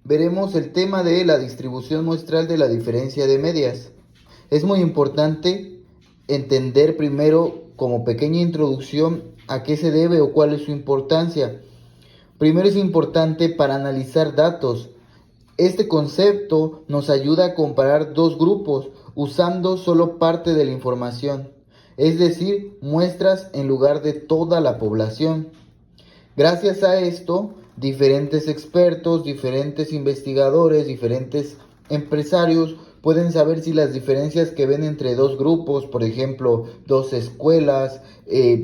veremos el tema de la distribución muestral de la diferencia de medias. Es muy importante entender primero, como pequeña introducción, a qué se debe o cuál es su importancia. Primero es importante para analizar datos. Este concepto nos ayuda a comparar dos grupos usando solo parte de la información, es decir, muestras en lugar de toda la población. Gracias a esto, diferentes expertos, diferentes investigadores, diferentes empresarios pueden saber si las diferencias que ven entre dos grupos, por ejemplo, dos escuelas,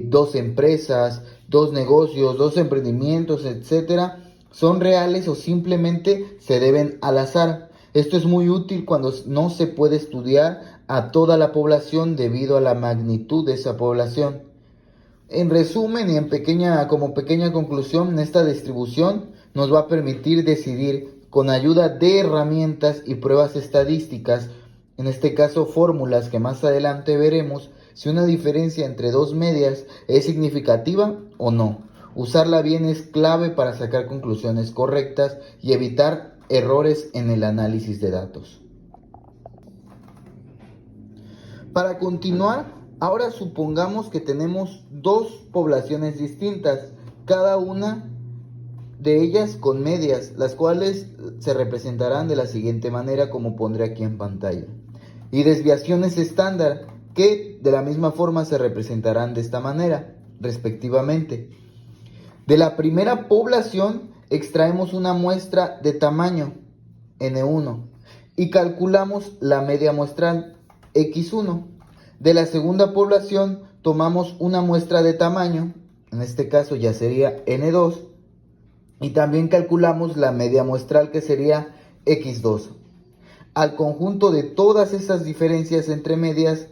dos empresas, dos negocios, dos emprendimientos, etcétera, son reales o simplemente se deben al azar. Esto es muy útil cuando no se puede estudiar a toda la población debido a la magnitud de esa población. En resumen y como pequeña conclusión, esta distribución nos va a permitir decidir con ayuda de herramientas y pruebas estadísticas, en este caso fórmulas que más adelante veremos, si una diferencia entre dos medias es significativa o no. Usarla bien es clave para sacar conclusiones correctas y evitar errores en el análisis de datos. Para continuar, ahora supongamos que tenemos dos poblaciones distintas, cada una de ellas con medias, las cuales se representarán de la siguiente manera, como pondré aquí en pantalla. Y desviaciones estándar, que de la misma forma se representarán de esta manera, respectivamente. De la primera población extraemos una muestra de tamaño, N1, y calculamos la media muestral, X1. De la segunda población tomamos una muestra de tamaño, en este caso ya sería N2, y también calculamos la media muestral, que sería X2. Al conjunto de todas esas diferencias entre medias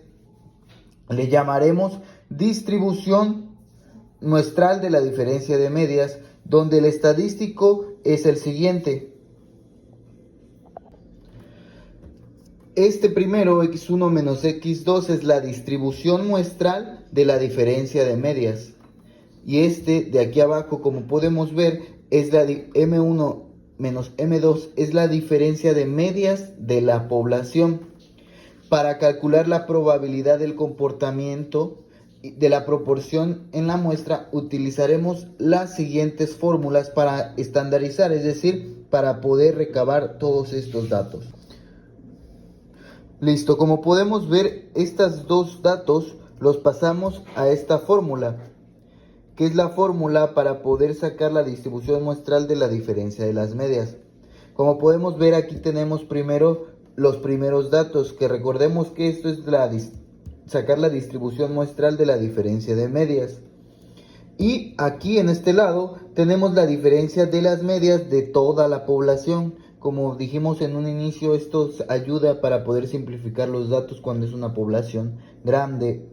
le llamaremos distribución muestral de la diferencia de medias, donde el estadístico es el siguiente. Este primero, X1 menos X2, es la distribución muestral de la diferencia de medias. Y este de aquí abajo, como podemos ver, es la M1 menos M2, es la diferencia de medias de la población. Para calcular la probabilidad del comportamiento de la proporción en la muestra, utilizaremos las siguientes fórmulas para estandarizar, es decir, para poder recabar todos estos datos. Listo, como podemos ver, estos dos datos los pasamos a esta fórmula, que es la fórmula para poder sacar la distribución muestral de la diferencia de las medias. Como podemos ver, aquí tenemos primero los primeros datos, que recordemos que esto es sacar la distribución muestral de la diferencia de medias. Y aquí en este lado tenemos la diferencia de las medias de toda la población. Como dijimos en un inicio, esto ayuda para poder simplificar los datos cuando es una población grande.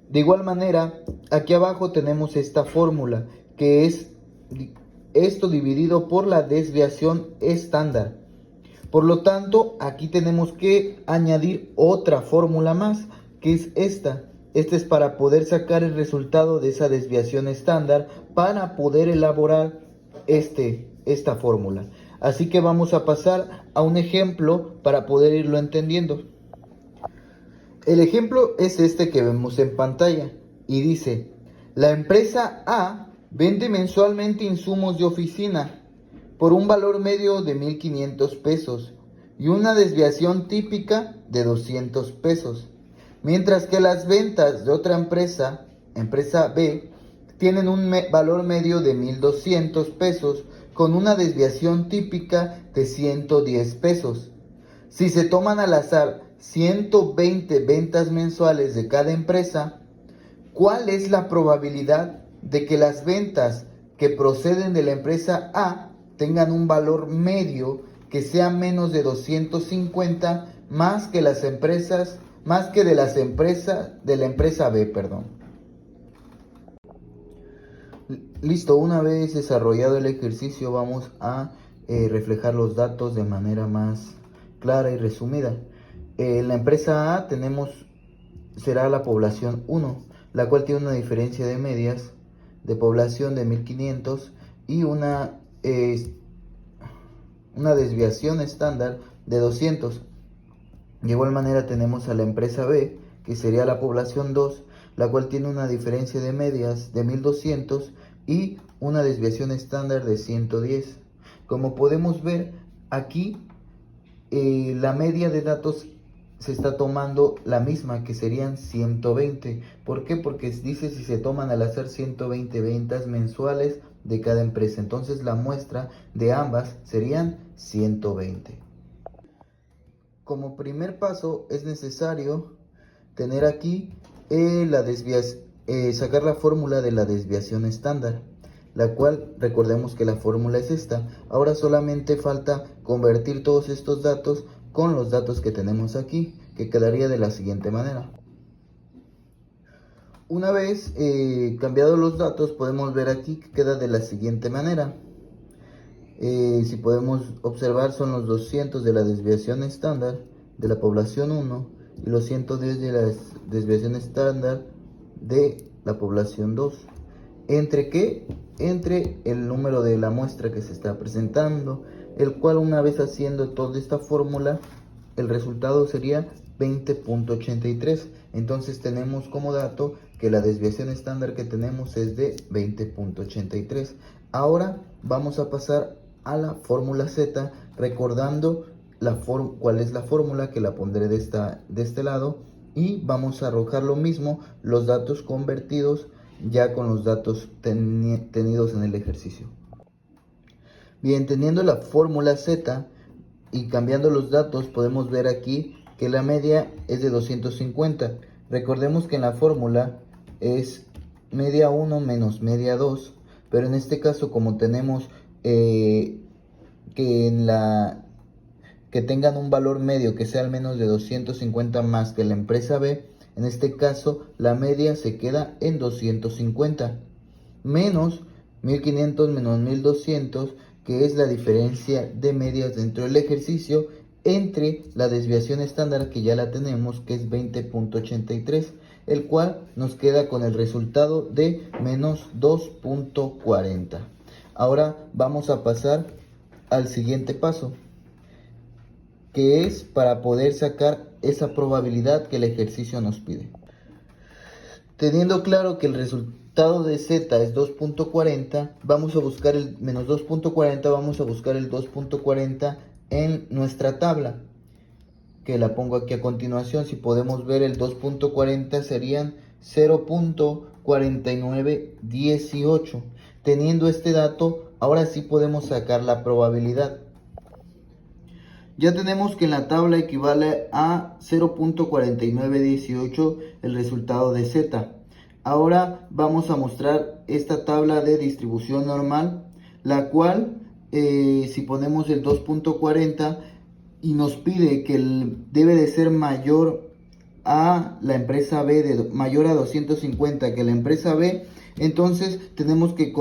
De igual manera, aquí abajo tenemos esta fórmula, que es esto dividido por la desviación estándar. Por lo tanto, aquí tenemos que añadir otra fórmula más, que es esta. Esta es para poder sacar el resultado de esa desviación estándar para poder elaborar esta fórmula. Así que vamos a pasar a un ejemplo para poder irlo entendiendo. El ejemplo es este que vemos en pantalla y dice: la empresa A vende mensualmente insumos de oficina por un valor medio de 1,500 pesos y una desviación típica de 200 pesos. Mientras que las ventas de otra empresa B, tienen un valor medio de 1,200 pesos con una desviación típica de 110 pesos. Si se toman al azar 120 ventas mensuales de cada empresa, ¿cuál es la probabilidad de que las ventas que proceden de la empresa A tengan un valor medio que sea menos de 250 más que de la empresa B, perdón? Listo, una vez desarrollado el ejercicio, vamos a reflejar los datos de manera más clara y resumida. En la empresa A será la población 1, la cual tiene una diferencia de medias de población de 1,500 y una desviación estándar de 200. De igual manera tenemos a la empresa B, que sería la población 2, la cual tiene una diferencia de medias de 1200 y una desviación estándar de 110. Como podemos ver aquí, la media de datos se está tomando la misma, que serían 120. ¿Por qué? Porque dice si se toman al hacer 120 ventas mensuales de cada empresa. Entonces la muestra de ambas serían 120. Como primer paso es necesario tener aquí sacar la fórmula de la desviación estándar, la cual recordemos que la fórmula es esta. Ahora solamente falta convertir todos estos datos con los datos que tenemos aquí, que quedaría de la siguiente manera. Una vez cambiados los datos, podemos ver aquí que queda de la siguiente manera. Si podemos observar, son los 200 de la desviación estándar de la población 1 y los 110 de la desviación estándar de la población 2. ¿Entre qué? Entre el número de la muestra que se está presentando, el cual, una vez haciendo toda esta fórmula, el resultado sería 20.83. Entonces tenemos como dato que la desviación estándar que tenemos es de 20.83. Ahora vamos a pasar a la fórmula Z, recordando cuál es la fórmula, que la pondré de este lado, y vamos a arrojar lo mismo, los datos convertidos ya con los datos tenidos en el ejercicio. Bien, teniendo la fórmula Z y cambiando los datos, podemos ver aquí que la media es de 250. Recordemos que en la fórmula es media 1 menos media 2, pero en este caso, como tenemos que tengan un valor medio que sea al menos de 250 más que la empresa B, en este caso la media se queda en 250, menos 1500 menos 1200, que es la diferencia de medias dentro del ejercicio entre la desviación estándar, que ya la tenemos, que es 20.83, el cual nos queda con el resultado de menos 2.40. Ahora vamos a pasar al siguiente paso, que es para poder sacar esa probabilidad que el ejercicio nos pide. Teniendo claro que el resultado de Z es 2.40, vamos a buscar el menos 2.40, vamos a buscar el 2.40 en nuestra tabla, que la pongo aquí a continuación. Si podemos ver, el 2.40 serían 0.4918. Teniendo este dato, ahora sí podemos sacar la probabilidad. Ya tenemos que en la tabla equivale a 0.4918 el resultado de Z. Ahora vamos a mostrar esta tabla de distribución normal, la cual si ponemos el 2.40 y nos pide que debe de ser mayor a la empresa B, mayor a 250 que la empresa B, entonces tenemos que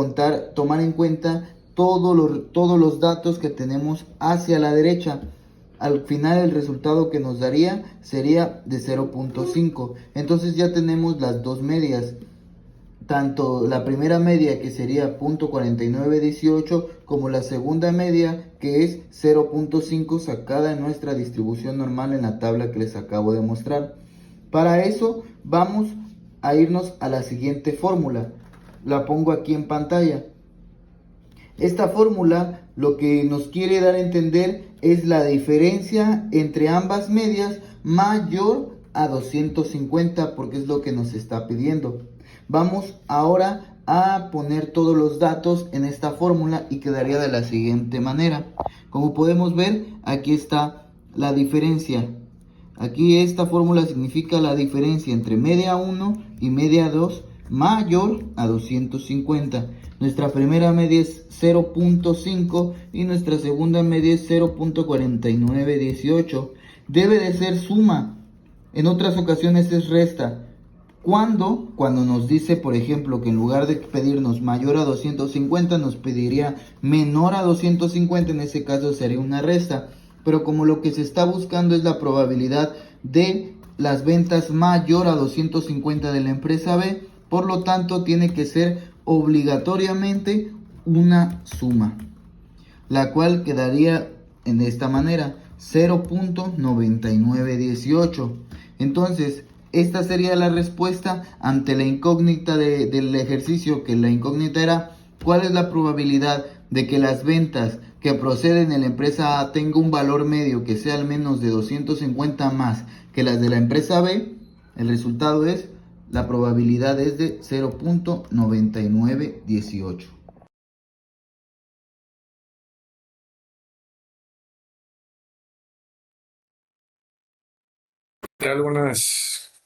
tomar en cuenta todos los datos que tenemos hacia la derecha. Al final el resultado que nos daría sería de 0.5. Entonces ya tenemos las dos medias, tanto la primera media, que sería 0.4918, como la segunda media, que es 0.5, sacada en nuestra distribución normal en la tabla que les acabo de mostrar. Para eso vamos a irnos a la siguiente fórmula. La pongo aquí en pantalla. Esta fórmula lo que nos quiere dar a entender es la diferencia entre ambas medias mayor a 250, porque es lo que nos está pidiendo. Vamos ahora a poner todos los datos en esta fórmula y quedaría de la siguiente manera. Como podemos ver, aquí está la diferencia. Aquí esta fórmula significa la diferencia entre media 1 y media 2 mayor a 250. Nuestra primera media es 0.5 y nuestra segunda media es 0.4918. Debe de ser suma. En otras ocasiones es resta. Cuando nos dice, por ejemplo, que en lugar de pedirnos mayor a 250, nos pediría menor a 250, en ese caso sería una resta. Pero como lo que se está buscando es la probabilidad de las ventas mayor a 250 de la empresa B, por lo tanto tiene que ser obligatoriamente una suma, la cual quedaría en esta manera, 0.9918. Entonces, esta sería la respuesta ante la incógnita del ejercicio, que la incógnita era ¿cuál es la probabilidad de que las ventas que proceden de la empresa A tenga un valor medio que sea al menos de 250 más que las de la empresa B? El resultado es, la probabilidad es de 0.9918.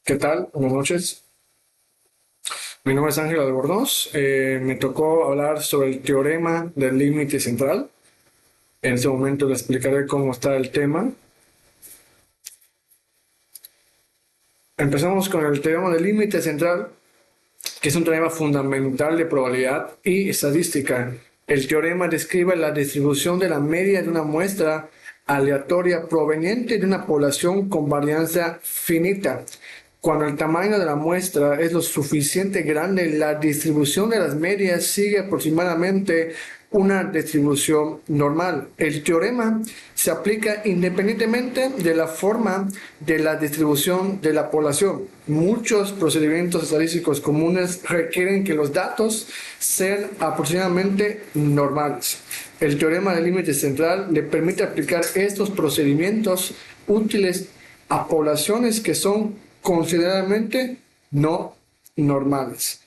¿Qué tal? Buenas noches. Mi nombre es Ángel Albornoz. Me tocó hablar sobre el teorema del límite central. En este momento les explicaré cómo está el tema. Empezamos con el teorema del límite central, que es un teorema fundamental de probabilidad y estadística. El teorema describe la distribución de la media de una muestra aleatoria proveniente de una población con varianza finita. Cuando el tamaño de la muestra es lo suficiente grande, la distribución de las medias sigue aproximadamente una distribución normal. El teorema se aplica independientemente de la forma de la distribución de la población. Muchos procedimientos estadísticos comunes requieren que los datos sean aproximadamente normales. El teorema del límite central le permite aplicar estos procedimientos útiles a poblaciones que son considerablemente no normales.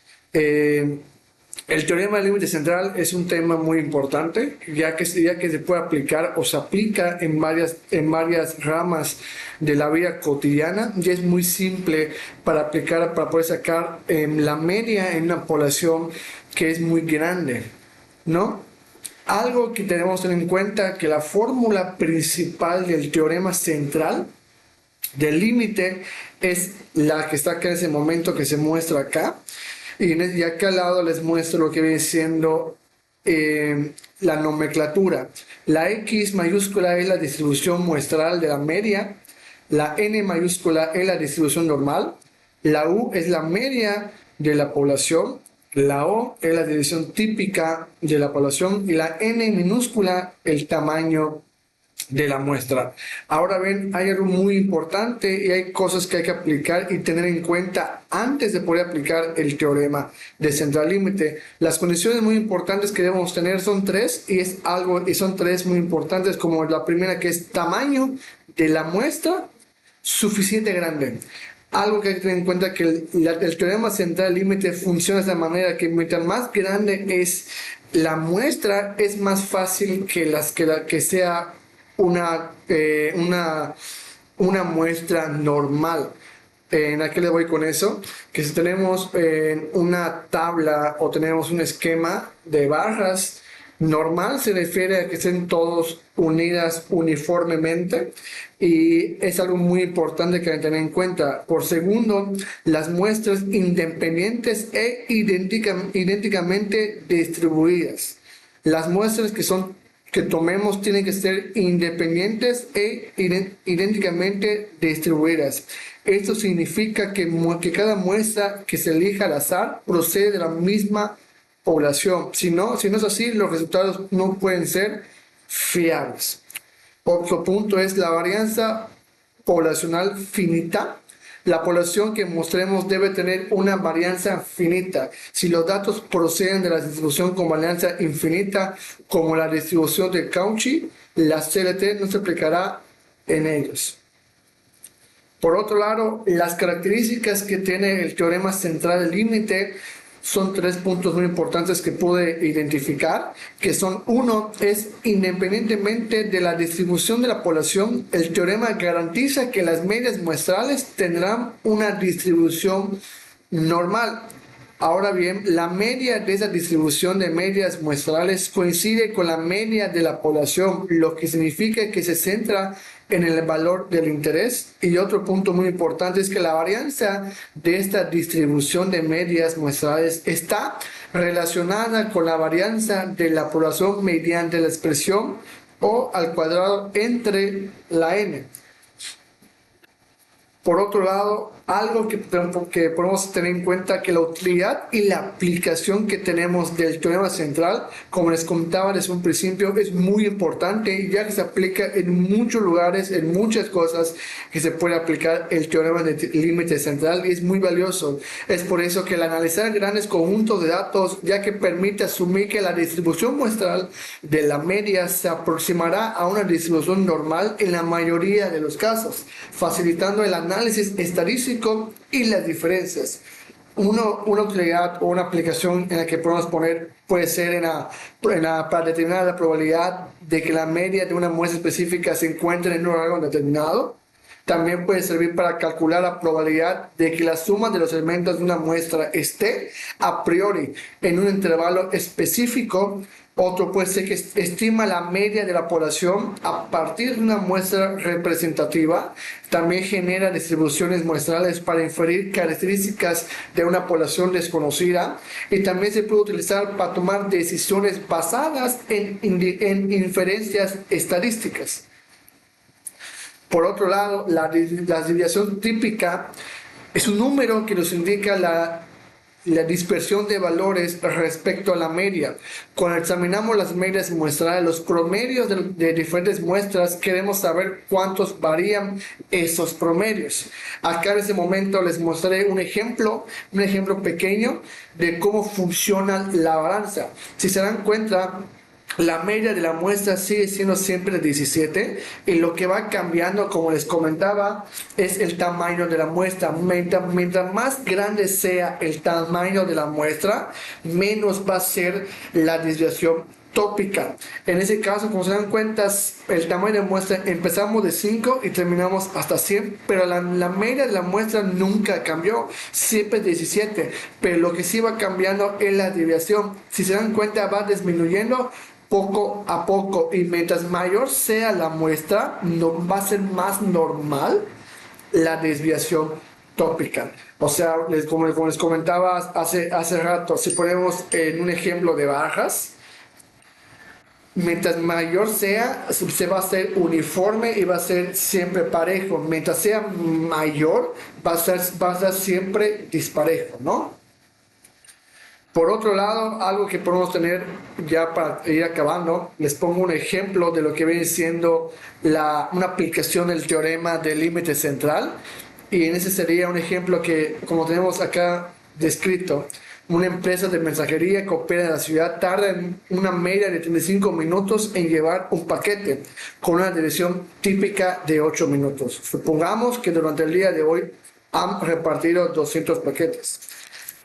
El teorema del límite central es un tema muy importante, ya que se puede aplicar o se aplica en varias ramas de la vida cotidiana, y es muy simple para poder sacar la media en una población que es muy grande, ¿no? Algo que tenemos que tener en cuenta, que la fórmula principal del teorema central del límite es la que está acá en ese momento, que se muestra acá. Y acá al lado les muestro lo que viene siendo la nomenclatura. La X mayúscula es la distribución muestral de la media. La N mayúscula es la distribución normal. La U es la media de la población. La O es la distribución típica de la población. Y la N minúscula, el tamaño de la muestra. Ahora ven, hay algo muy importante y hay cosas que hay que aplicar y tener en cuenta antes de poder aplicar el teorema de central límite. Las condiciones muy importantes que debemos tener son tres, y son tres muy importantes, como la primera, que es tamaño de la muestra suficiente grande. Algo que hay que tener en cuenta, que el teorema central límite funciona de esa manera, que mientras más grande es la muestra, es más fácil que sea una muestra normal. ¿A qué le voy con eso? Que si tenemos una tabla o tenemos un esquema de barras, normal se refiere a que estén todos unidas uniformemente, y es algo muy importante que hay que tener en cuenta. Por segundo, las muestras independientes e idénticamente distribuidas. Las muestras que tomemos tienen que ser independientes e idénticamente distribuidas. Esto significa que cada muestra que se elija al azar procede de la misma población. Si no es así, los resultados no pueden ser fiables. Otro punto es la varianza poblacional finita. La población que mostremos debe tener una varianza finita. Si los datos proceden de la distribución con varianza infinita, como la distribución de Cauchy, la CLT no se aplicará en ellos. Por otro lado, las características que tiene el teorema central del límite son tres puntos muy importantes que pude identificar, que son: uno, es independientemente de la distribución de la población, el teorema garantiza que las medias muestrales tendrán una distribución normal. Ahora bien, la media de esa distribución de medias muestrales coincide con la media de la población, lo que significa que se centra en el valor del interés. Y otro punto muy importante es que la varianza de esta distribución de medias muestrales está relacionada con la varianza de la población mediante la expresión O al cuadrado entre la n. Por otro lado, algo que podemos tener en cuenta, que la utilidad y la aplicación que tenemos del teorema central, como les comentaba desde un principio, es muy importante, ya que se aplica en muchos lugares, en muchas cosas que se puede aplicar el teorema de límite central, y es muy valioso. Es por eso que el analizar grandes conjuntos de datos, ya que permite asumir que la distribución muestral de la media se aproximará a una distribución normal en la mayoría de los casos, facilitando el análisis estadístico y las diferencias. Una utilidad o una aplicación en la que podemos poner puede ser para determinar la probabilidad de que la media de una muestra específica se encuentre en un rango determinado. También puede servir para calcular la probabilidad de que la suma de los elementos de una muestra esté a priori en un intervalo específico. Otro puede ser que estima la media de la población a partir de una muestra representativa. También genera distribuciones muestrales para inferir características de una población desconocida. Y también se puede utilizar para tomar decisiones basadas en inferencias estadísticas. Por otro lado, la desviación típica es un número que nos indica la dispersión de valores respecto a la media. Cuando examinamos las medias muestrales, los promedios de diferentes muestras, queremos saber cuántos varían esos promedios. Acá en este momento les mostraré un ejemplo pequeño de cómo funciona la balanza. Si se dan cuenta, la media de la muestra sigue siendo siempre 17, y lo que va cambiando, como les comentaba, es el tamaño de la muestra. Mientras más grande sea el tamaño de la muestra, menos va a ser la desviación tópica. En ese caso, como se dan cuenta, el tamaño de muestra empezamos de 5 y terminamos hasta 100, pero la media de la muestra nunca cambió, siempre 17, pero lo que sí va cambiando es la desviación. Si se dan cuenta, va disminuyendo poco a poco, y mientras mayor sea la muestra, no va a ser más normal la desviación tópica. O sea, como les comentaba hace rato, si ponemos en un ejemplo de barajas, mientras mayor sea, se va a ser uniforme y va a ser siempre parejo. Mientras sea mayor, va a ser siempre disparejo, ¿no? Por otro lado, algo que podemos tener ya para ir acabando, les pongo un ejemplo de lo que viene siendo una aplicación del teorema del límite central. Y en ese sería un ejemplo que, como tenemos acá descrito, una empresa de mensajería que opera en la ciudad tarda en una media de 35 minutos en llevar un paquete, con una dirección típica de 8 minutos. Supongamos que durante el día de hoy han repartido 200 paquetes.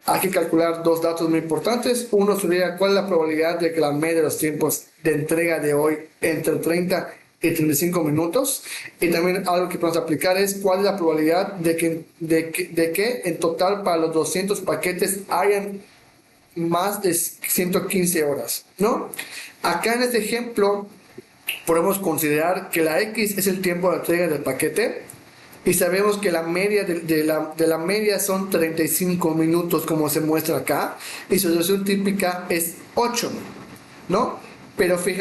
Hay que calcular dos datos muy importantes. Uno sería cuál es la probabilidad de que la media de los tiempos de entrega de hoy entre 30 y 35 minutos. Y también algo que podemos aplicar es cuál es la probabilidad de que en total para los 200 paquetes hayan más de 115 horas, ¿no? Acá en este ejemplo podemos considerar que la X es el tiempo de entrega del paquete. Y sabemos que la media de la media son 35 minutos, como se muestra acá. Y su duración típica es 8, ¿no? Pero si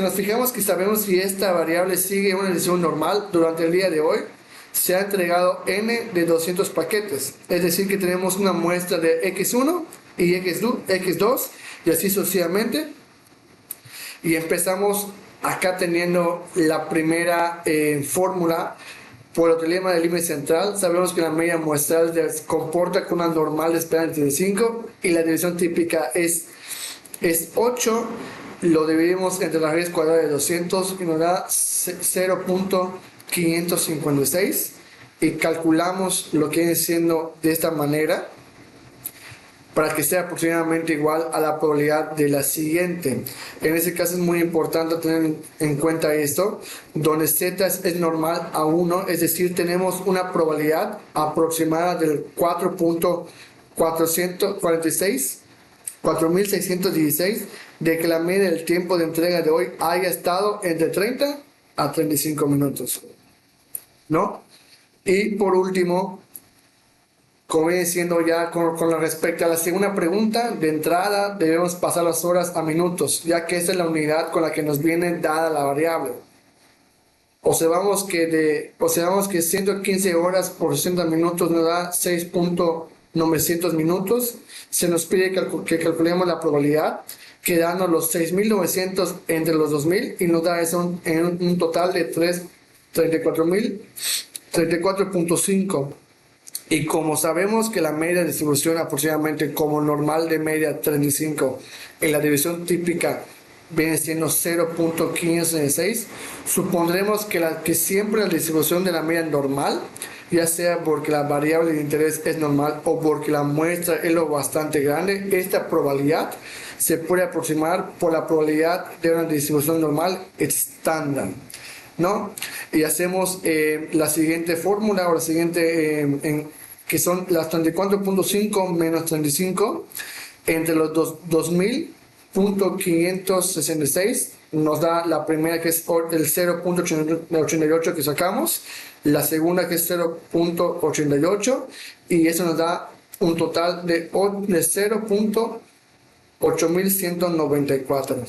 nos fijamos que sabemos si esta variable sigue una dirección normal durante el día de hoy, se ha entregado n de 200 paquetes. Es decir, que tenemos una muestra de x1 y x2 y así sucesivamente. Y empezamos acá teniendo la primera fórmula. Por el teorema del límite central, sabemos que la media muestral se comporta con una normal de espera de 35 y la división típica es 8. Lo dividimos entre la raíz cuadrada de 200 y nos da 0.556, y calculamos lo que viene siendo de esta manera para que sea aproximadamente igual a la probabilidad de la siguiente. En ese caso es muy importante tener en cuenta esto, donde z es normal a 1, es decir, tenemos una probabilidad aproximada del 4.616 de que la media del tiempo de entrega de hoy haya estado entre 30 a 35 minutos, ¿no? Y por último, como viene siendo ya con respecto a la segunda pregunta, de entrada debemos pasar las horas a minutos, ya que esa es la unidad con la que nos viene dada la variable. Observamos que 115 horas por 60 minutos nos da 6.900 minutos. Se nos pide que calculemos la probabilidad, quedando los 6.900 entre los 2.000 y nos da eso en un total de 34.5. Y como sabemos que la media de distribución aproximadamente como normal de media 35 en la división típica viene siendo 0.566, supondremos que siempre la distribución de la media normal, ya sea porque la variable de interés es normal o porque la muestra es lo bastante grande, esta probabilidad se puede aproximar por la probabilidad de una distribución normal estándar, ¿no? Y hacemos la siguiente fórmula o la siguiente, que son las 34.5 menos 35 entre los 2.566 nos da la primera, que es el 0.88 que sacamos, la segunda que es 0.88, y eso nos da un total de 0.8194.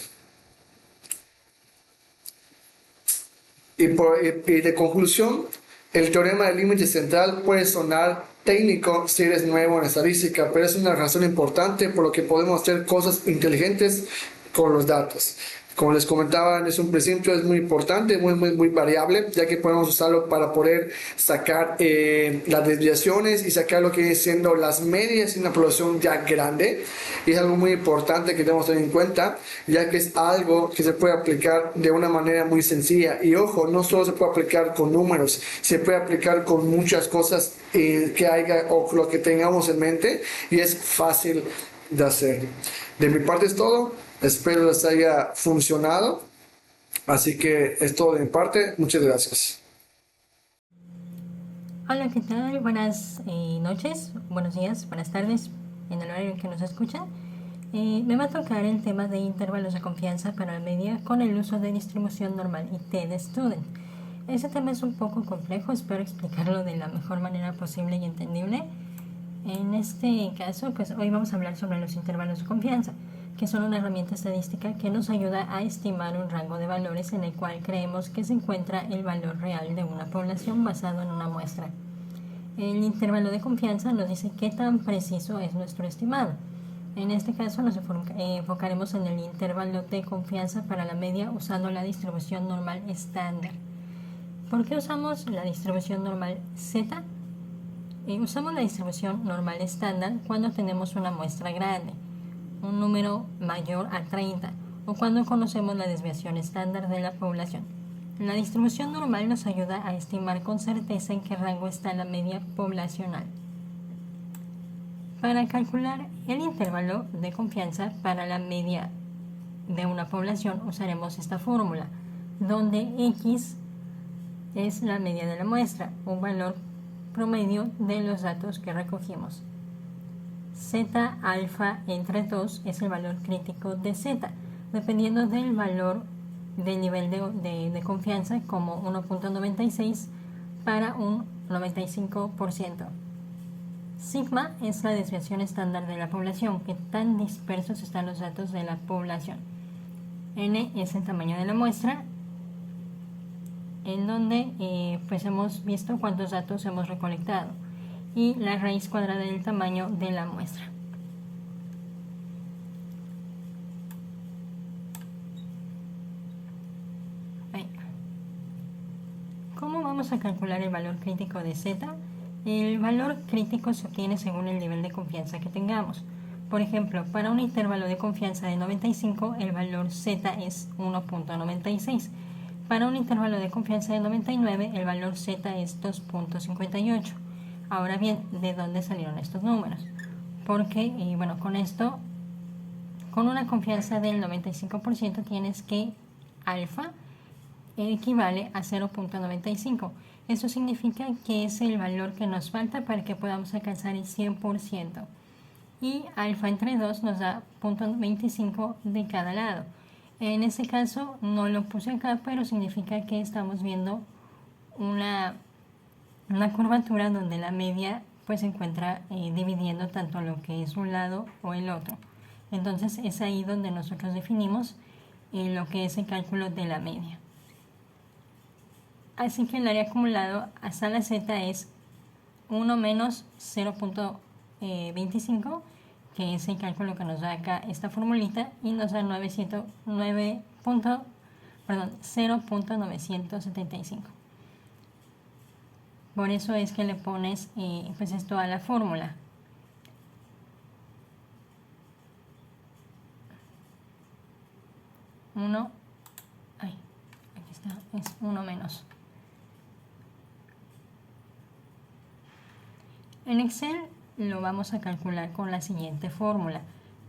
Y de conclusión, el teorema del límite central puede sonar técnico si eres nuevo en estadística, pero es una razón importante por lo que podemos hacer cosas inteligentes con los datos. Como les comentaba en un principio, es muy importante, muy variable, ya que podemos usarlo para poder sacar las desviaciones y sacar lo que viene siendo las medias en una población ya grande. Y es algo muy importante que debemos tener en cuenta, ya que es algo que se puede aplicar de una manera muy sencilla. Y ojo, no solo se puede aplicar con números, se puede aplicar con muchas cosas que haya o lo que tengamos en mente, y es fácil de hacer. De mi parte es todo. Espero les haya funcionado. Así que es todo de mi parte. Muchas gracias. Hola, ¿qué tal? Buenas noches, buenos días, buenas tardes, en el horario en que nos escuchan. Me va a tocar el tema de intervalos de confianza para la media con el uso de distribución normal y t-de-student. Ese tema es un poco complejo, espero explicarlo de la mejor manera posible y entendible. En este caso, pues hoy vamos a hablar sobre los intervalos de confianza, que son una herramienta estadística que nos ayuda a estimar un rango de valores en el cual creemos que se encuentra el valor real de una población basado en una muestra. El intervalo de confianza nos dice qué tan preciso es nuestro estimado. En este caso nos enfocaremos en el intervalo de confianza para la media usando la distribución normal estándar. ¿Por qué usamos la distribución normal Z? Usamos la distribución normal estándar cuando tenemos una muestra grande, un número mayor a 30, o cuando conocemos la desviación estándar de la población. La distribución normal nos ayuda a estimar con certeza en qué rango está la media poblacional. Para calcular el intervalo de confianza para la media de una población usaremos esta fórmula, donde X es la media de la muestra, un valor promedio de los datos que recogimos. Z alfa entre 2 es el valor crítico de Z, dependiendo del valor del nivel de confianza, como 1.96 para un 95%. Sigma es la desviación estándar de la población, que tan dispersos están los datos de la población. N es el tamaño de la muestra, en donde pues hemos visto cuántos datos hemos recolectado, y la raíz cuadrada del tamaño de la muestra. ¿Cómo vamos a calcular el valor crítico de Z? El valor crítico se obtiene según el nivel de confianza que tengamos. Por ejemplo, para un intervalo de confianza de 95, el valor Z es 1.96. Para un intervalo de confianza de 99, el valor Z es 2.58. Ahora bien, ¿de dónde salieron estos números? Porque, bueno, con esto, con una confianza del 95% tienes que alfa equivale a 0.95. Eso significa que es el valor que nos falta para que podamos alcanzar el 100%. Y alfa entre 2 nos da 0.25 de cada lado. En este caso no lo puse acá, pero significa que estamos viendo una curvatura donde la media pues se encuentra dividiendo tanto lo que es un lado o el otro. Entonces es ahí donde nosotros definimos lo que es el cálculo de la media. Así que el área acumulado hasta la z es 1 menos 0.25, que es el cálculo que nos da acá esta formulita, y nos da 0.975. Por eso es que le pones pues esto a la fórmula. Aquí está, es 1 menos. En Excel lo vamos a calcular con la siguiente fórmula.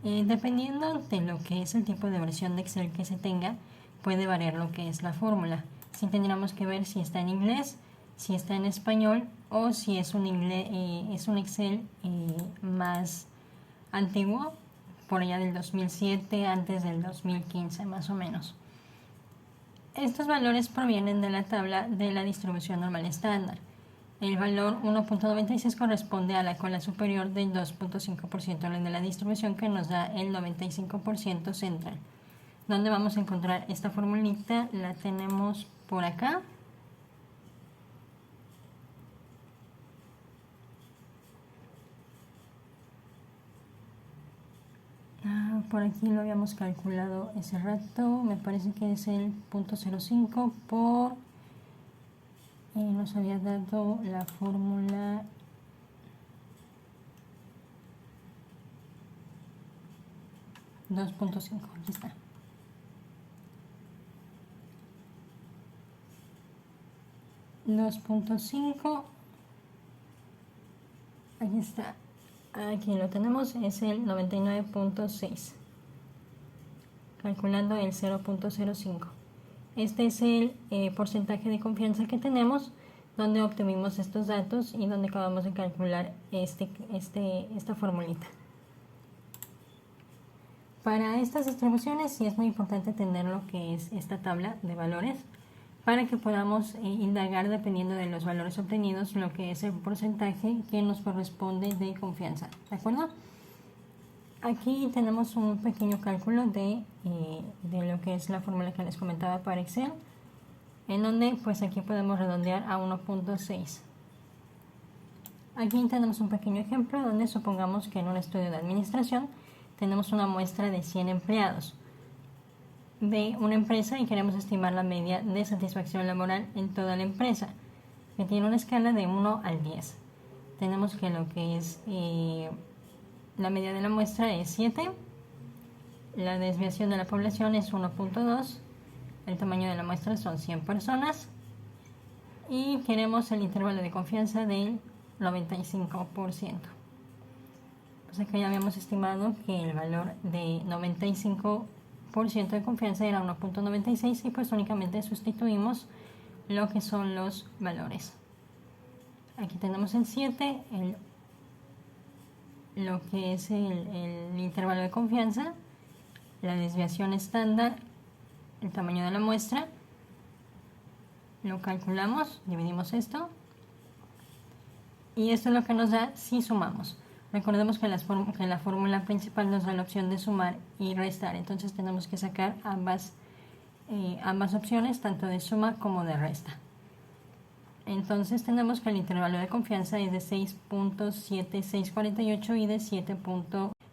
Dependiendo de lo que es el tipo de versión de Excel que se tenga, puede variar lo que es la fórmula. Si tendríamos que ver si está en inglés, si está en español o si es un Excel más antiguo, por allá del 2007, antes del 2015 más o menos. Estos valores provienen de la tabla de la distribución normal estándar. El valor 1.96 corresponde a la cola superior del 2.5% de la distribución, que nos da el 95% central. ¿Dónde vamos a encontrar esta formulita? La tenemos por acá. Por aquí lo habíamos calculado ese rato. Me parece que es el 0.05 por... nos había dado la fórmula 2.5, aquí está. Aquí está. Aquí lo tenemos, es el 99.6. Calculando el 0.05. Este es el porcentaje de confianza que tenemos, donde obtuvimos estos datos y donde acabamos de calcular esta formulita. Para estas distribuciones sí es muy importante tener lo que es esta tabla de valores para que podamos indagar, dependiendo de los valores obtenidos, lo que es el porcentaje que nos corresponde de confianza. ¿De acuerdo? Aquí tenemos un pequeño cálculo de lo que es la fórmula que les comentaba para Excel, en donde pues aquí podemos redondear a 1.6. Aquí tenemos un pequeño ejemplo donde supongamos que en un estudio de administración tenemos una muestra de 100 empleados de una empresa y queremos estimar la media de satisfacción laboral en toda la empresa, que tiene una escala de 1 al 10. Tenemos que lo que es la media de la muestra es 7, la desviación de la población es 1.2, el tamaño de la muestra son 100 personas y queremos el intervalo de confianza del 95%. Pues acá ya habíamos estimado que el valor de 95% de confianza era 1.96 y pues únicamente sustituimos lo que son los valores. Aquí tenemos el 7, lo que es el intervalo de confianza, la desviación estándar, el tamaño de la muestra, lo calculamos, dividimos esto y esto es lo que nos da si sumamos. Recordemos que la fórmula principal nos da la opción de sumar y restar, entonces tenemos que sacar ambas opciones, tanto de suma como de resta. Entonces tenemos que el intervalo de confianza es de 6.7648 y de 7.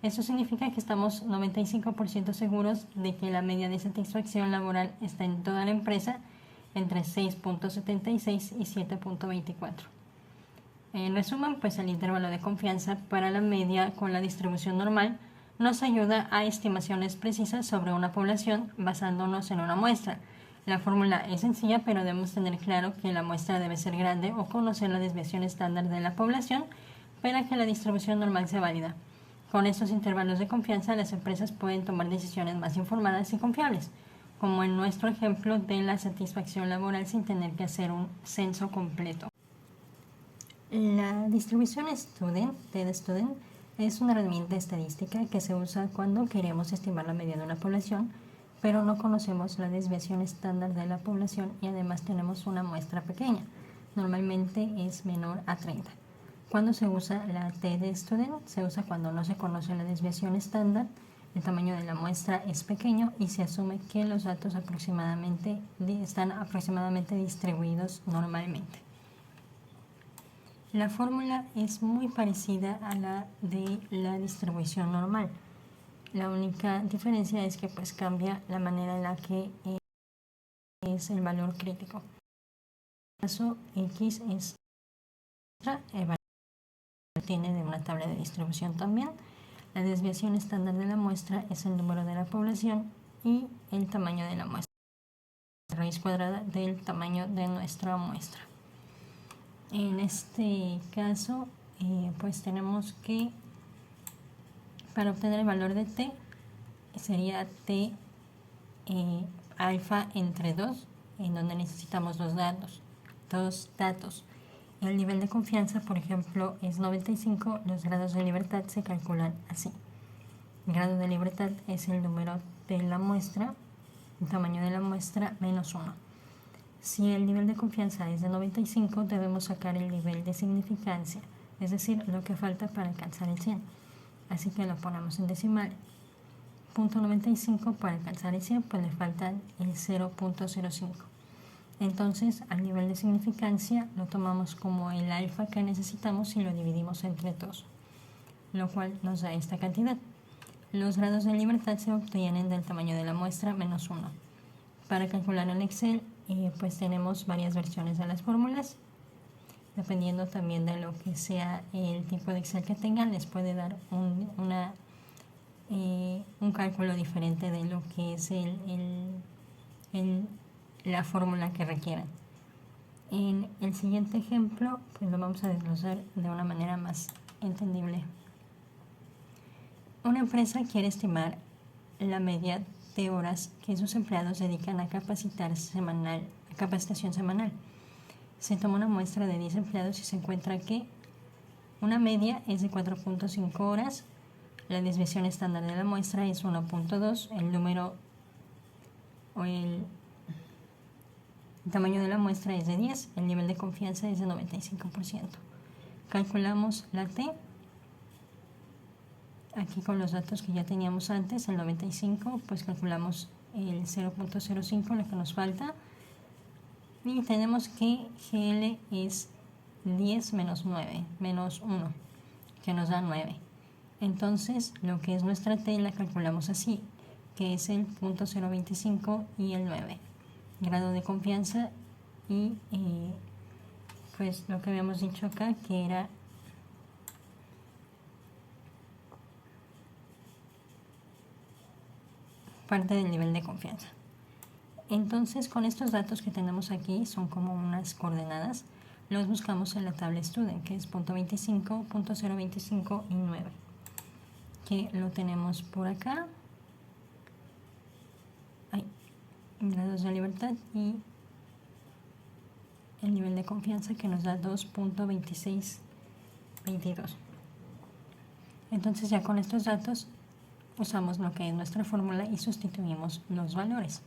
Eso significa que estamos 95% seguros de que la media de satisfacción laboral está en toda la empresa entre 6.76 y 7.24. En resumen, pues el intervalo de confianza para la media con la distribución normal nos ayuda a estimaciones precisas sobre una población basándonos en una muestra. La fórmula es sencilla, pero debemos tener claro que la muestra debe ser grande o conocer la desviación estándar de la población para que la distribución normal sea válida. Con estos intervalos de confianza, las empresas pueden tomar decisiones más informadas y confiables, como en nuestro ejemplo de la satisfacción laboral sin tener que hacer un censo completo. La distribución TED-Student es una herramienta estadística que se usa cuando queremos estimar la media de una población, pero no conocemos la desviación estándar de la población y además tenemos una muestra pequeña, normalmente es menor a 30. Cuando se usa la TED-Student, se usa cuando no se conoce la desviación estándar el tamaño de la muestra es pequeño y se asume que los datos están aproximadamente distribuidos normalmente. La fórmula es muy parecida a la de la distribución normal. La única diferencia es que pues cambia la manera en la que es el valor crítico. En este caso, X es el valor que tiene de una tabla de distribución también. La desviación estándar de la muestra es el número de la población y el tamaño de la muestra, la raíz cuadrada del tamaño de nuestra muestra. En este caso, pues tenemos que, para obtener el valor de t, sería t alfa entre 2, en donde necesitamos dos datos. El nivel de confianza, por ejemplo, es 95, los grados de libertad se calculan así. El grado de libertad es el número de la muestra, el tamaño de la muestra, menos 1. Si el nivel de confianza es de 95, debemos sacar el nivel de significancia, es decir, lo que falta para alcanzar el 100. Así que lo ponemos en decimal. 0.95 para alcanzar el 100, pues le faltan el 0.05. Entonces, al nivel de significancia lo tomamos como el alfa que necesitamos y lo dividimos entre 2, lo cual nos da esta cantidad. Los grados de libertad se obtienen del tamaño de la muestra menos 1. Para calcular en Excel, pues tenemos varias versiones de las fórmulas. Dependiendo también de lo que sea el tipo de Excel que tengan, les puede dar un cálculo diferente de lo que es la fórmula que requieran. En el siguiente ejemplo, pues lo vamos a desglosar de una manera más entendible. Una empresa quiere estimar la media de horas que sus empleados dedican a capacitación semanal. Se toma una muestra de 10 empleados y se encuentra que una media es de 4.5 horas, la desviación estándar de la muestra es 1.2, el número o el tamaño de la muestra es de 10, el nivel de confianza es de 95%. Calculamos la T, aquí con los datos que ya teníamos antes, el 95, pues calculamos el 0.05, lo que nos falta, y tenemos que GL es 10 menos 9, menos 1, que nos da 9. Entonces, lo que es nuestra T la calculamos así, que es el 0.025 y el 9. Grado de confianza y pues lo que habíamos dicho acá, que era parte del nivel de confianza. Entonces, con estos datos que tenemos aquí, son como unas coordenadas, los buscamos en la tabla Student, que es 0.25, 0.025 y 9, que lo tenemos por acá. Hay grados de libertad y el nivel de confianza que nos da 2.2622. Entonces, ya con estos datos usamos lo que es nuestra fórmula y sustituimos los valores.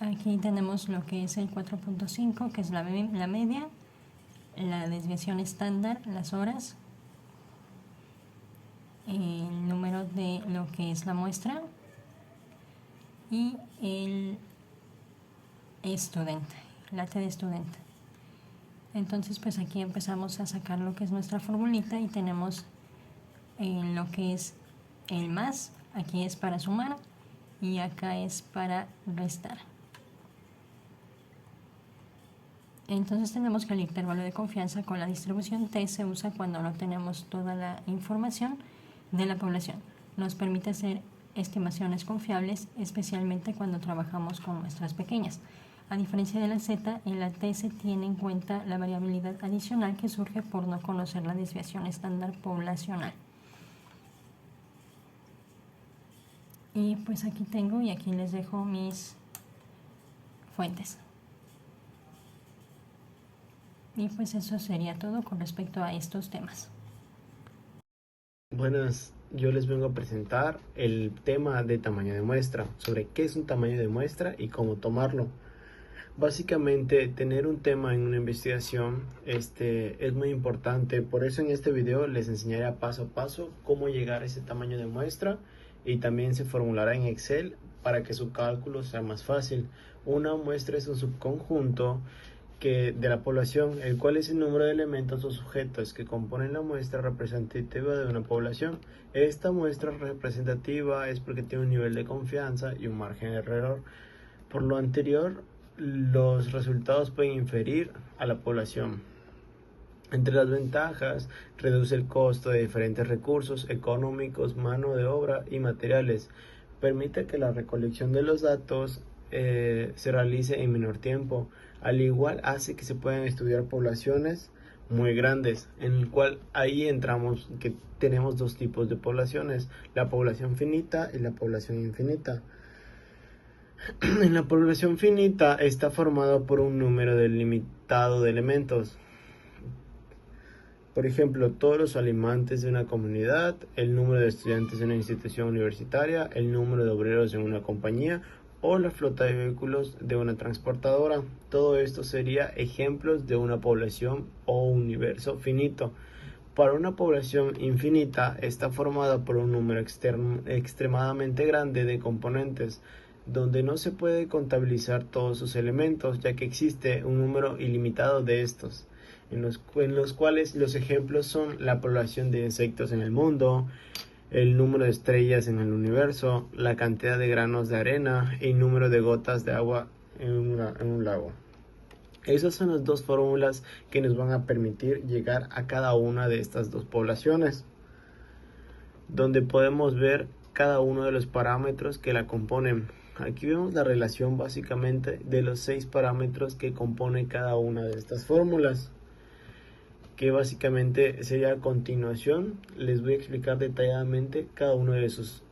Aquí tenemos lo que es el 4.5, que es la media, la desviación estándar, las horas, el número de lo que es la muestra y el estudiante, la T de estudiante. Entonces, pues aquí empezamos a sacar lo que es nuestra formulita y tenemos lo que es el más, aquí es para sumar y acá es para restar. Entonces tenemos que el intervalo de confianza con la distribución T se usa cuando no tenemos toda la información de la población. Nos permite hacer estimaciones confiables, especialmente cuando trabajamos con muestras pequeñas. A diferencia de la Z, en la T se tiene en cuenta la variabilidad adicional que surge por no conocer la desviación estándar poblacional. Y pues aquí tengo y aquí les dejo mis fuentes. Y pues eso sería todo con respecto a estos temas. Buenas, yo les vengo a presentar el tema de tamaño de muestra, sobre qué es un tamaño de muestra y cómo tomarlo. Básicamente, tener un tema en una investigación es muy importante. Por eso en este video les enseñaré paso a paso cómo llegar a ese tamaño de muestra, y también se formulará en Excel para que su cálculo sea más fácil. Una muestra es un subconjunto de la población, el cual es el número de elementos o sujetos que componen la muestra representativa de una población. Esta muestra representativa es porque tiene un nivel de confianza y un margen de error. Por lo anterior, los resultados pueden inferir a la población. Entre las ventajas, reduce el costo de diferentes recursos económicos, mano de obra y materiales. Permite que la recolección de los datos se realice en menor tiempo. Al igual, hace que se puedan estudiar poblaciones muy grandes, en el cual ahí entramos que tenemos dos tipos de poblaciones: la población finita y la población infinita. En la población finita está formada por un número delimitado de elementos. Por ejemplo, todos los alimentos de una comunidad, el número de estudiantes de una institución universitaria, el número de obreros en una compañía o la flota de vehículos de una transportadora. Todo esto sería ejemplos de una población o universo finito. Para una población infinita está formada por un número extremadamente grande de componentes, donde no se puede contabilizar todos sus elementos, ya que existe un número ilimitado de estos, en los cuales los ejemplos son la población de insectos en el mundo, el número de estrellas en el universo, la cantidad de granos de arena y el número de gotas de agua en un lago. Esas son las dos fórmulas que nos van a permitir llegar a cada una de estas dos poblaciones, donde podemos ver cada uno de los parámetros que la componen. Aquí vemos la relación básicamente de los 6 parámetros que componen cada una de estas fórmulas, que básicamente sería a continuación. Les voy a explicar detalladamente cada uno de sus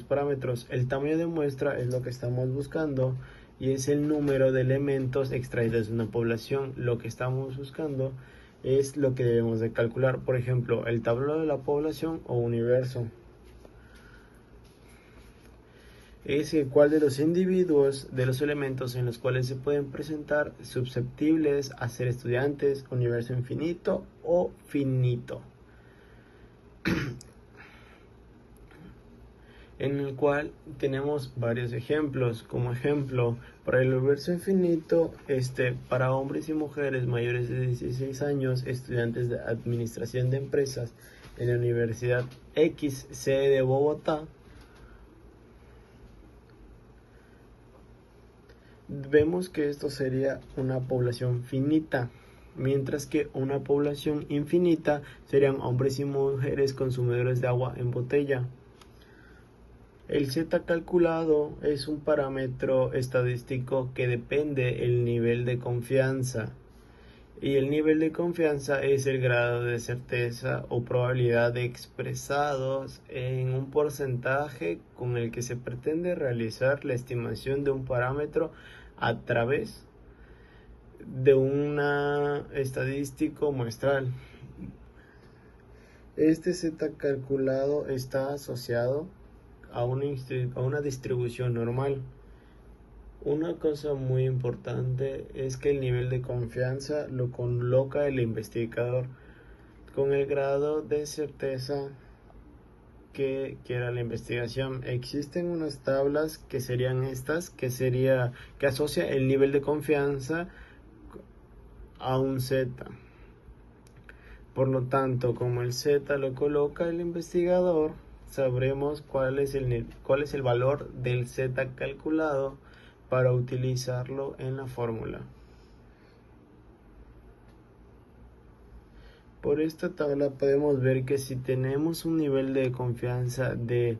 parámetros. El tamaño de muestra es lo que estamos buscando y es el número de elementos extraídos de una población. Lo que estamos buscando es lo que debemos de calcular, por ejemplo, el tablero de la población o universo. Es el cual de los individuos de los elementos en los cuales se pueden presentar susceptibles a ser estudiantes, universo infinito o finito, en el cual tenemos varios ejemplos. Como ejemplo, para el universo infinito, para hombres y mujeres mayores de 16 años, estudiantes de administración de empresas en la Universidad X, sede de Bogotá, vemos que esto sería una población finita, mientras que una población infinita serían hombres y mujeres consumidores de agua en botella. El Z calculado es un parámetro estadístico que depende del nivel de confianza, y el nivel de confianza es el grado de certeza o probabilidad expresados en un porcentaje con el que se pretende realizar la estimación de un parámetro a través de una estadístico muestral. Este Z calculado está asociado a una distribución normal. Una cosa muy importante es que el nivel de confianza lo coloca el investigador con el grado de certeza que quiera la investigación. Existen unas tablas que serían estas, que asocia el nivel de confianza a un Z. Por lo tanto, como el Z lo coloca el investigador, sabremos cuál es el valor del Z calculado para utilizarlo en la fórmula. Por esta tabla podemos ver que si tenemos un nivel de confianza de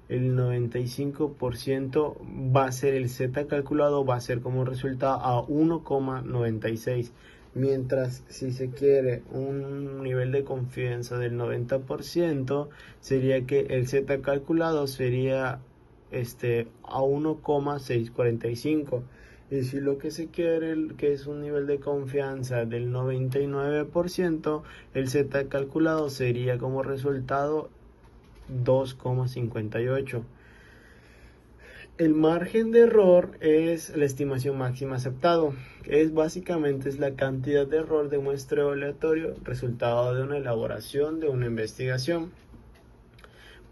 el 95%, va a ser el Z calculado, va a ser como resultado a 1,96. Mientras si se quiere un nivel de confianza del 90%, sería que el Z calculado sería a 1,645. Y si lo que se quiere que es un nivel de confianza del 99%, el Z calculado sería como resultado 2,58. El margen de error es la estimación máxima aceptado, que básicamente es la cantidad de error de muestreo aleatorio resultado de una elaboración de una investigación.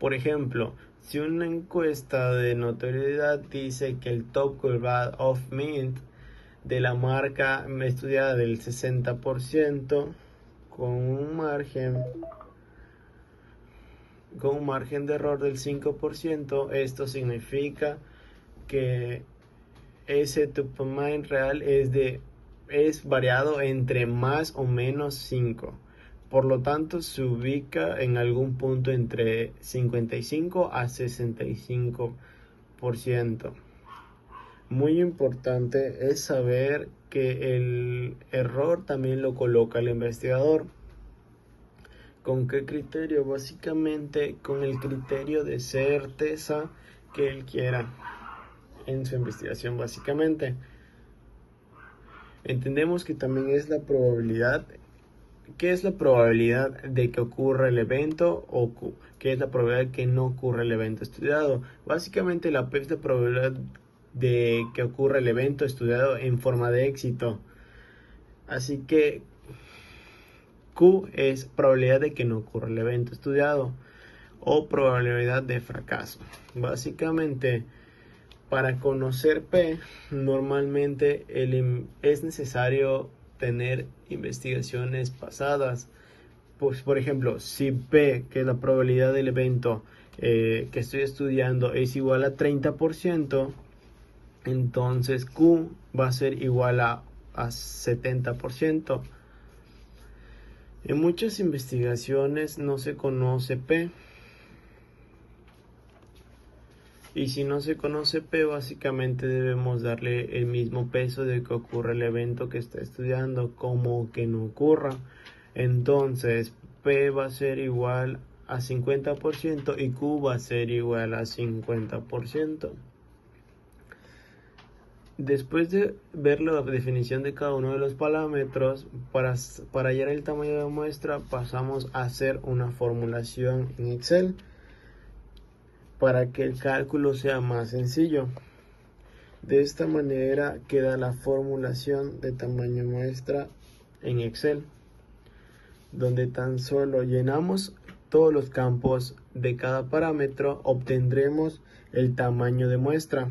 Por ejemplo, si una encuesta de notoriedad dice que el top grade of mint de la marca estudiada del 60% con un margen de error del 5%, esto significa que ese top of mind real es variado entre más o menos 5. Por lo tanto, se ubica en algún punto entre 55 a 65%. Muy importante es saber que el error también lo coloca el investigador. ¿Con qué criterio? Básicamente con el criterio de certeza que él quiera en su investigación, básicamente. Entendemos que también es la probabilidad. ¿Qué es la probabilidad de que ocurra el evento o qué es la probabilidad de que no ocurra el evento estudiado? Básicamente la P es la probabilidad de que ocurra el evento estudiado en forma de éxito. Así que Q es probabilidad de que no ocurra el evento estudiado o probabilidad de fracaso. Básicamente, para conocer P, normalmente es necesario tener investigaciones pasadas. Pues, por ejemplo, si P, que es la probabilidad del evento que estoy estudiando, es igual a 30%, entonces Q va a ser igual a 70%. En muchas investigaciones no se conoce P. Y si no se conoce P, básicamente debemos darle el mismo peso de que ocurra el evento que está estudiando como que no ocurra. Entonces P va a ser igual a 50% y Q va a ser igual a 50%. Después de ver la definición de cada uno de los parámetros, para hallar el tamaño de muestra pasamos a hacer una formulación en Excel para que el cálculo sea más sencillo. De esta manera queda la formulación de tamaño muestra en Excel, donde tan solo llenamos todos los campos de cada parámetro, obtendremos el tamaño de muestra.